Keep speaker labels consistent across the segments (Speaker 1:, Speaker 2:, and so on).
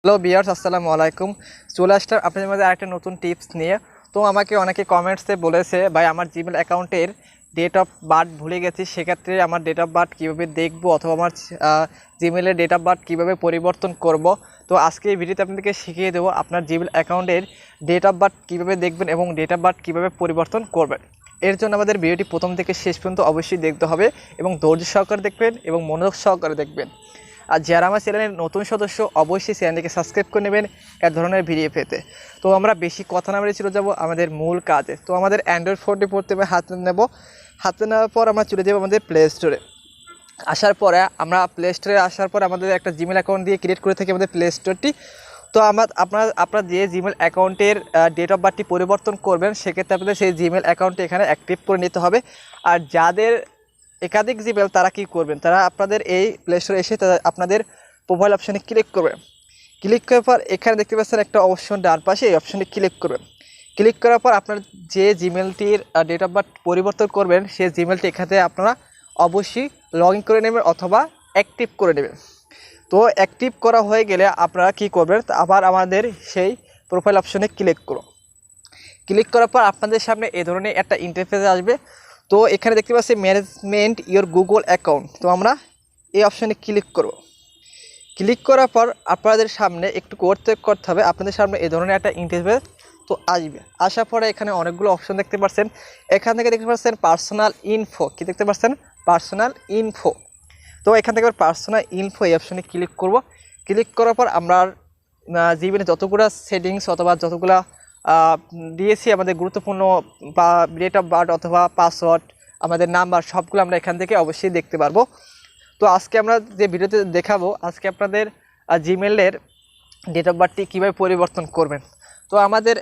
Speaker 1: Hello viewers, আসসালামু আলাইকুম। চলে আসলাম আপনাদের মধ্যে আরেকটা নতুন টিপস নিয়ে। তো আমাকে অনেকে কমেন্টসে বলেছে, ভাই আমার জিমেল অ্যাকাউন্টের ডেট অফ বার্থ ভুলে গেছি, সেক্ষেত্রে আমার ডেট অফ বার্থ কীভাবে দেখবো অথবা আমার জিমেলের ডেট অফ বার্থ কীভাবে পরিবর্তন করব। তো আজকে এই ভিডিওতে আপনাদেরকে শিখিয়ে দেবো আপনার জিমেল অ্যাকাউন্টের ডেট অফ বার্থ কীভাবে দেখবেন এবং ডেট অফ বার্থ কীভাবে পরিবর্তন করবেন। এর জন্য আমাদের ভিডিওটি প্রথম থেকে শেষ পর্যন্ত অবশ্যই দেখতে হবে এবং ধৈর্য সহকারে দেখবেন এবং মনোযোগ সহকারে দেখবেন। আর যারা আমার চ্যানেলের নতুন সদস্য অবশ্যই চ্যানেলটিকে সাবস্ক্রাইব করে নেবেন এ ধরনের ভিডিও পেতে। তো আমরা বেশি কথা না বলে চলে যাব আমাদের মূল কাজে। তো আমাদের অ্যান্ড্রয়েড ফোনটি প্রথমে হাতে নেব। হাতে নেওয়ার পর আমরা চলে যাব আমাদের প্লে স্টোরে। আসার পরে আমরা প্লে স্টোরে আসার পর আমাদের একটা জিমেল অ্যাকাউন্ট দিয়ে ক্রিয়েট করে থাকি আমাদের প্লে স্টোরটি। তো আপনারা যে জিমেল অ্যাকাউন্টের ডেট অফ বার্থটি পরিবর্তন করবেন, সেক্ষেত্রে আপনাদের সেই জিমেল অ্যাকাউন্টটি এখানে অ্যাক্টিভ করে নিতে হবে। আর যাদের একাধিক জিমেল তারা কি করবেন, তারা আপনাদের এই প্লে স্টোরে এসে আপনাদের প্রোফাইল অপশানে ক্লিক করবেন। ক্লিক করার পর এখানে দেখতে পাচ্ছেন একটা অপশন ডান পাশে, এই অপশানে ক্লিক করবেন। ক্লিক করার পর আপনার যে জিমেলটির ডেট অফ বার্থ পরিবর্তন করবেন সেই জিমেলটি এখানে আপনারা অবশ্যই লগ ইন করে নেবেন অথবা অ্যাক্টিভ করে নেবেন। তো অ্যাক্টিভ করা হয়ে গেলে আপনারা কি করবেন, আবার আমাদের সেই প্রোফাইল অপশানে ক্লিক করুন। ক্লিক করার পর আপনাদের সামনে এই ধরনের একটা ইন্টারফেস আসবে। তো এখানে দেখতে পাচ্ছি ম্যানেজমেন্ট ইওর গুগল অ্যাকাউন্ট। তো আমরা এই অপশানে ক্লিক করব। ক্লিক করার পর আপনাদের সামনে একটু করতে হবে, আপনাদের সামনে এই ধরনের একটা ইন্টারফেস তো আসবে। আসার পরে এখানে অনেকগুলো অপশন দেখতে পাচ্ছেন। এখান থেকে দেখতে পাচ্ছেন পার্সোনাল ইনফো, কি দেখতে পাচ্ছেন পার্সোনাল ইনফো। তো এখান থেকে পার্সোনাল ইনফো এই অপশানে ক্লিক করব। ক্লিক করার পর আমরা জিমেলে যতগুলো সেটিংস অথবা যতগুলো দিয়েছি আমাদের গুরুত্বপূর্ণ বা ডেট অফ বার্থ অথবা পাসওয়ার্ড, আমাদের নাম্বার, সবগুলো আমরা এখান থেকে অবশ্যই দেখতে পারবো। তো আজকে আমরা যে ভিডিওতে দেখাবো, আজকে আপনাদের জিমেলের ডেট অফ বার্থটি কীভাবে পরিবর্তন করবেন। তো আমাদের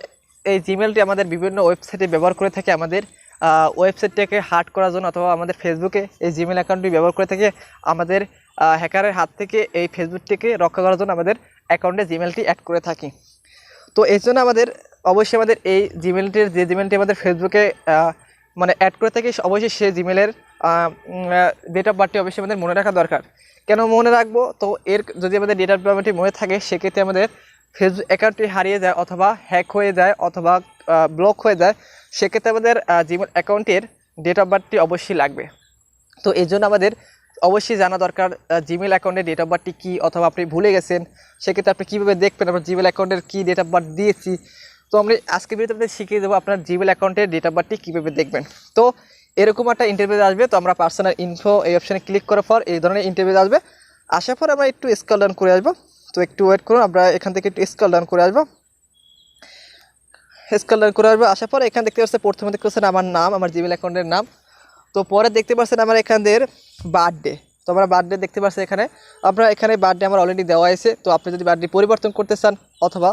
Speaker 1: এই জিমেলটি আমাদের বিভিন্ন ওয়েবসাইটে ব্যবহার করে থাকে। আমাদের ওয়েবসাইটটাকে হার্ট করার জন্য অথবা আমাদের ফেসবুকে এই জিমেল অ্যাকাউন্টটি ব্যবহার করে থাকে আমাদের হ্যাকারের হাত থেকে এই ফেসবুকটিকে রক্ষা করার জন্য আমাদের অ্যাকাউন্টে জিমেলটি অ্যাড করে থাকি। তো এই জন্য আমাদের অবশ্যই আমাদের এই যে জিমেলটি আমাদের ফেসবুকে মানে অ্যাড করে থাকি, অবশ্যই সেই জিমেলের ডেট অফ বার্থটি অবশ্যই আমাদের মনে রাখা দরকার। কেন মনে রাখবো, তো এর যদি আমাদের ডেট অফ বার্থটি মনে থাকে, সেক্ষেত্রে আমাদের ফেসবুক অ্যাকাউন্টটি হারিয়ে যায় অথবা হ্যাক হয়ে যায় অথবা ব্লক হয়ে যায়, সেক্ষেত্রে আমাদের জিমেল অ্যাকাউন্টের ডেট অফ বার্থটি অবশ্যই লাগবে। তো এই জন্য আমাদের অবশ্যই জানা দরকার জিমেল অ্যাকাউন্টের ডেট অফ বার্থটি কী, অথবা আপনি ভুলে গেছেন, সেক্ষেত্রে আপনি কীভাবে দেখবেন আপনার জিমেল অ্যাকাউন্টের কী ডেট অফ বার্থ দিয়েছি। তো আমরা আজকে ভিডিওতে আপনাদের শিখিয়ে দেবো আপনার জিমেল অ্যাকাউন্টের ডেট অফ বার্থটি কীভাবে দেখবেন। তো এরকম একটা ইন্টারভিউ আসবে। তো আমরা পার্সোনাল ইনফো এই অপশানে ক্লিক করার পর এই ধরনের ইন্টারভিউ আসবে। আসার পর আমরা একটু স্ক্রল ডাউন করে আসবো। তো একটু ওয়েট করুন, আমরা এখান থেকে একটু স্ক্রল ডাউন করে আসবো। স্ক্রল ডাউন করে আসবো। আসার পর এখানে দেখতে পাচ্ছেন প্রথমে দেখতে পাচ্ছেন আমার নাম, আমার জিমেল অ্যাকাউন্টের নাম। তো পরে দেখতে পাচ্ছেন আমার এখানদের বার্থডে। তো আমরা বার্থডে দেখতে পাচ্ছি এখানে, আপনার এখানে বার্থডে আমার অলরেডি দেওয়া আছে। তো আপনি যদি বার্থডে পরিবর্তন করতে চান অথবা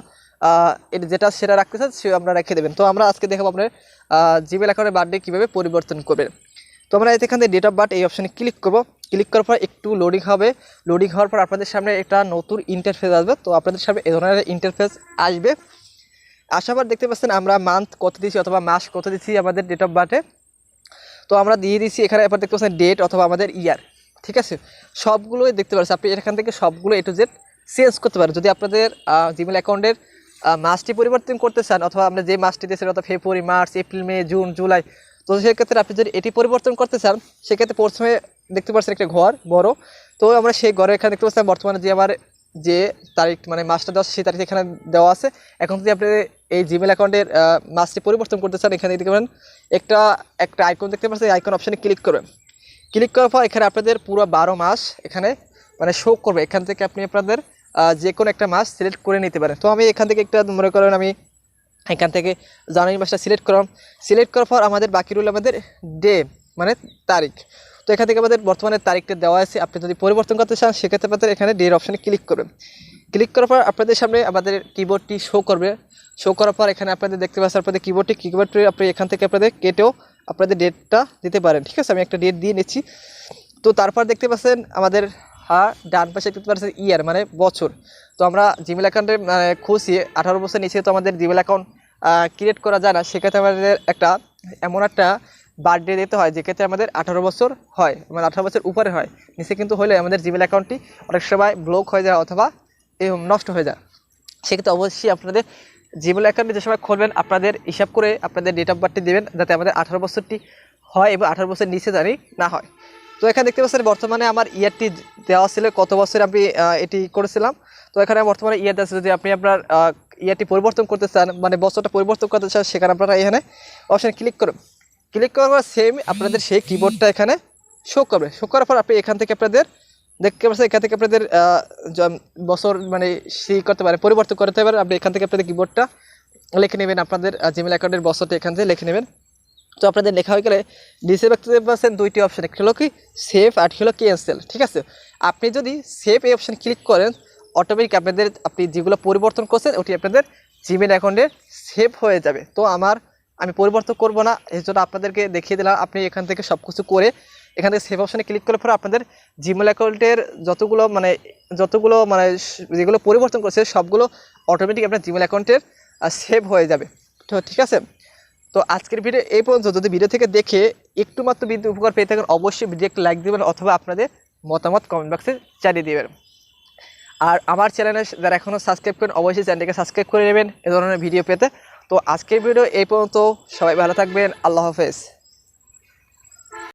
Speaker 1: যেটা সেটা রাখতে চান সে আমরা রেখে দেবেন। তো আমরা আজকে দেখাবো আপনার জিমেল অ্যাকাউন্টের বার্থডে কীভাবে পরিবর্তন করবেন। তো আমরা এখান থেকে ডেট অফ বার্থ এই অপশানে ক্লিক করব। ক্লিক করার পর একটু লোডিং হবে। লোডিং হওয়ার পর আপনাদের সামনে একটা নতুন ইন্টারফেস আসবে। তো আপনাদের সামনে এই ধরনের ইন্টারফেস আসবে। আসার পর দেখতে পাচ্ছেন আমরা মান্থ কত দিচ্ছি অথবা মাস কত দিচ্ছি আমাদের ডেট অফ বার্থে। তো আমরা দিয়ে দিচ্ছি এখানে। এরপর দেখতে পাচ্ছেন ডেট অথবা আমাদের ইয়ার, ঠিক আছে, সবগুলোই দেখতে পাচ্ছেন। আপনি এখান থেকে সবগুলো এ টু জেড চেঞ্জ করতে পারেন। যদি আপনাদের জিমেল অ্যাকাউন্টের মাসটি পরিবর্তন করতে চান অথবা আমরা যে মাসটি দিয়েছেন অথবা ফেব্রুয়ারি, মার্চ, এপ্রিল, মে, জুন, জুলাই, তো সেক্ষেত্রে আপনি যদি এটি পরিবর্তন করতে চান, সেক্ষেত্রে প্রথমে দেখতে পাচ্ছেন একটা ঘর বড়। তো আমরা সেই ঘরে এখানে দেখতে পাচ্ছি বর্তমানে যে আমার যে তারিখ মানে মাসটা দেওয়া সেই তারিখ এখানে দেওয়া আছে। এখন যদি আপনি এই জিমেল অ্যাকাউন্টের মাসটি পরিবর্তন করতে চান, এখানে দেখতে পারেন একটা আইকন দেখতে পাচ্ছেন, এই আইকন অপশানে ক্লিক করবেন। ক্লিক করার পর এখানে আপনাদের পুরো 12 মাস এখানে মানে শো করবে। এখান থেকে আপনি আপনাদের যে কোনো একটা মাস সিলেক্ট করে নিতে পারেন। তো আমি এখান থেকে একটা মনে করেন আমি এখান থেকে জানুয়ারি মাসটা সিলেক্ট করলাম। সিলেক্ট করার পর আমাদের বাকি রইল আমাদের ডে মানে তারিখ। তো এখান থেকে আমাদের বর্তমানে তারিখটা দেওয়া আছে। আপনি যদি পরিবর্তন করতে চান, সেক্ষেত্রে আপনাদের এখানে ডের অপশানে ক্লিক করবেন। ক্লিক করার পর আপনাদের সামনে আমাদের কিবোর্ডটি শো করবে। শো করার পর এখানে আপনাদের দেখতে পাচ্ছেন আপনাদের কিবোর্ডটি আপনি এখান থেকে আপনাদের কেটেও আপনাদের ডেটটা দিতে পারেন, ঠিক আছে। আমি একটা ডেট দিয়ে নিচ্ছি। তো তারপর দেখতে পাচ্ছেন আমাদের ডান পাশে দেখতে পাচ্ছেন ইয়ার মানে বছর। তো আমরা জিমেল অ্যাকাউন্টে খুঁজছি 18 বছর নিচে তো আমাদের জিমেল অ্যাকাউন্ট ক্রিয়েট করা যায় না। সেক্ষেত্রে আমাদের এমন একটা বার্থডে দিতে হয় যেক্ষেত্রে আমাদের 18 বছর হয়, মানে 18 বছর উপরে হয়। নিচে কিন্তু হলে আমাদের জিমেল অ্যাকাউন্টটি অনেক সময় ব্লক হয়ে যায় অথবা নষ্ট হয়ে যায়। সেক্ষেত্রে অবশ্যই আপনাদের জিমেল অ্যাকাউন্টে যে সময় খুলবেন আপনাদের হিসাব করে আপনাদের ডেট অফ বার্থটি দেবেন, যাতে আমাদের 18 বছরটি হয় এবং 18 বছর নিচে জানি না হয়। তো এখানে দেখতে পাচ্ছেন বর্তমানে আমার ইয়ারটি দেওয়া ছিল কত বছরে আমি এটি করেছিলাম। তো এখানে বর্তমানে ইয়ার দেওয়া ছিল, যদি আপনি আপনার ইয়ারটি পরিবর্তন করতে চান, মানে বছরটা পরিবর্তন করতে চান, সেখানে আপনারা এখানে অপশানে ক্লিক করুন। ক্লিক করার পর সেম আপনাদের সেই কিবোর্ডটা এখানে শো করবে। শো করার পর আপনি এখান থেকে আপনাদের দেখতে পাচ্ছেন, এখান থেকে আপনাদের বছর মানে করতে পারে, পরিবর্তন করতে পারেন। আপনি এখান থেকে আপনাদের কিবোর্ডটা লিখে নেবেন, আপনাদের জিমেল অ্যাকাউন্টের বছরটা এখান থেকে লিখে নেবেন। তো আপনাদের লেখা হয়ে গেলে নিচে দেখতে পাচ্ছেন দুইটি অপশান, একটি হলো কি সেভ আর হলো ক্যান্সেল। ঠিক আছে, আপনি যদি সেভ এই অপশান ক্লিক করেন অটোমেটিক আপনাদের আপনি যেগুলো পরিবর্তন করছেন ওটি আপনাদের জিমেল অ্যাকাউন্টে সেভ হয়ে যাবে। তো আমি পরিবর্তন করব না, এর জন্য আপনাদেরকে দেখিয়ে দিলাম। আপনি এখান থেকে সব কিছু করে এখান থেকে সেভ অপশানে ক্লিক করার পরে আপনাদের জিমেল অ্যাকাউন্টের যতগুলো মানে যেগুলো পরিবর্তন করছে সবগুলো অটোমেটিক আপনার জিমেল অ্যাকাউন্টের সেভ হয়ে যাবে। তো ঠিক আছে, তো আজকের ভিডিও এই পর্যন্ত। যদি ভিডিও থেকে দেখে একটু মাত্র বিদ্যুৎ উপকার পেয়ে থাকেন অবশ্যই ভিডিও একটা লাইক দেবেন অথবা আপনাদের মতামত কমেন্ট বক্সে জানিয়ে দেবেন। আর আমার চ্যানেলে যারা এখনও সাবস্ক্রাইব করেন অবশ্যই চ্যানেলটিকে সাবস্ক্রাইব করে নেবেন এ ধরনের ভিডিও পেতে। তো আজকের ভিডিও এই পর্যন্ত, সবাই ভালো থাকবেন, আল্লাহ হাফেজ।